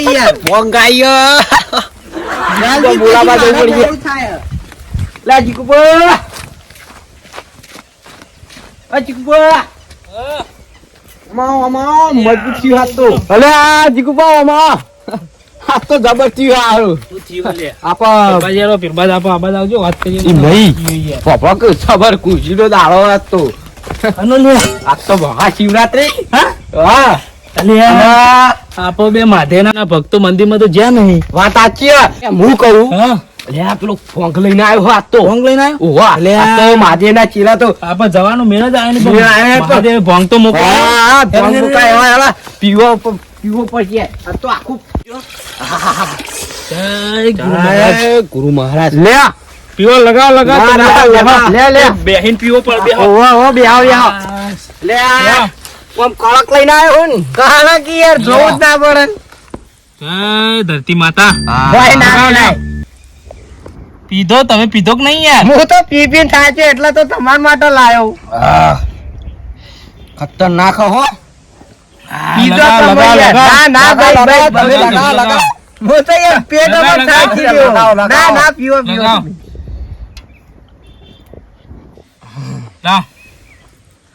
યાર ભોંગ આયો જલ્દી બોલાવા જવું પડી એવું થાય લા જીકુબા આ જીકુબા અમા મજબૂત થયું હાથ તો અલે આ જીકુબા અમા હાથ તો જબર થયું હારું તું થયું લે આપા બાજારો પીરબાદ આપો આબાદ આવજો વાત કરીએ ઈ નહીં પાપા કે ખબર કુશીનો દાડો આજ તો અનો લે આજ તો મહા શિવરાત્રી હા હા અલે આપો બે માધેના ભક્તો મંદિરમાં તો જ્યાં નહીં વાત સાચી એમ હું કહું હા અલે આ પેલો ફોંક લઈને આવ્યો હાથ તો ભોંગ લઈને આવ્યો ઓવા અલે આ તો માજેના ચીલા તો આપણે જવાનું મેળ જ આવે ને મેળ આવે તો. મહાદેવ ભોંગ તો મોકલો હા ફોંક મુકાય હવે હવે પીવો પછી આ તો આખું જય ગુરુ મહારાજ. જય ગુરુ મહારાજ લે પીવો લગાવ લગાવ ના, ના, લગાવ. લે, લે. બેહીન પીવો પણ બે ઓવા ઓ બેહાવ બેહાવ લે આ ઓમ કળક લઈને આવ્યો ને કહાના કી યાર જોવું જ ના પડે જય ધરતી માતા ભાઈ ના ના પીધો તમે પીધો કે નહીં યાર હું તો પી પી થાય છે એટલે તો તમારા માટે લાયો ખતરનાક હો પીધો લગાવ, તમે લગાવ, યાર. લગાવ. ના ના ભાઈ ભાઈ લગાવ, તમે લગાવ, લગાવ લગાવ. હું તો યાર પેટ લગાવ, માં લગાવ, થાકી લગાવ, ગયો લગાવ. ના ના પીવો પીવો લગાવ. લાવ.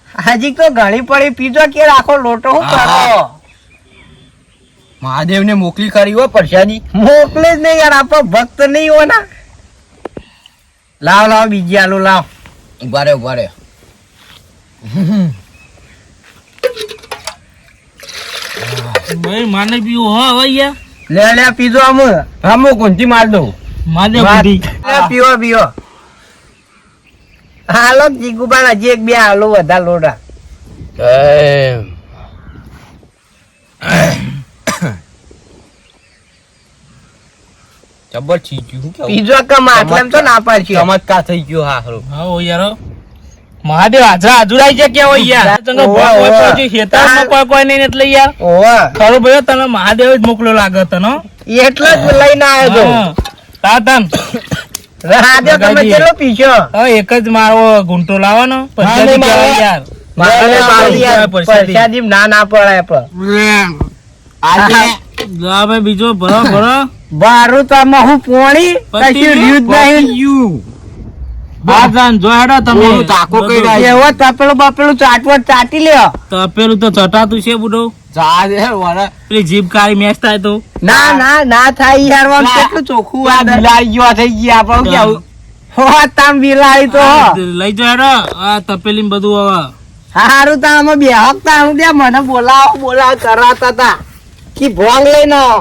હજી તો ઘણી પડી પીજો કે આખો લોટો હું કરો મહાદેવ ને મોકલી કરી હો પરસાદી મોકલે જ નહીં યાર આપણો ભક્ત નહીં હો ના લાવ લાવ બીજી આલુ લાવ ઉભા રે ભાઈ માને પીવો હો હવે યાર લે લે પીજો આમ ગુંજી માર દઉં માને વાત. બુદ્ધિ. લે, પીવો પીવો હાલો જીગુબા હજી એક બે હાલો વધારે લોડા જબર થઈ ગયું પીજો કમ આટલામ તો ના પાડશે ચમત્કાર થઈ ગયો હારું હા ઓ યાર મહાદેવ હાજરા હાજુરાઈ છે કે હોય યાર તને ઓવા, કોઈ ઓવા. કોઈ ખેતરમાં કોઈ નહીં એટલે યાર ઓવા ખરું ભાઈ તને મહાદેવ જ મોકલો લાગે તને એટલે જ લઈને આવ્યો હા. તા તન તો રાધે તમે લગાડી. કેટલો પીશો હવે એક જ મારો ગુંટો લાવવાનો પછી નહીં કહેવાય મારો. યાર મારે મારે યાર પરસાદી. પરસાદી ના ના પડાય પણ આજે જા ભાઈ બીજો ભરો ભરો બારું તો આમાં હું પોણી કશું રહ્યું જ નહીં આ જાન જો હેડો તમે ઓલું તાકો કઈ બધું. રાખ્યું. એવો તપેલું બપેલું ચાટવટ ચાટી લ્યો તપેલું તો ચટાતું છે બુડો જા દે વરા પેલી જીભ કાળી મેચ થાય તો ના ના ના થાય યાર આમ ના. કેટલું ચોખ્ખું આ વાદળ. બિલાઈ ગયો થઈ ગયા આપણું કેવું હો તામ બિલાડી તો હો. લઈ જો હેડો આ તપેલી બધું હવે હારું તો આમાં બે હપ્તા હું ત્યાં મને બોલાવો કરાતા હતા કે ભોંગ લઈને આવો.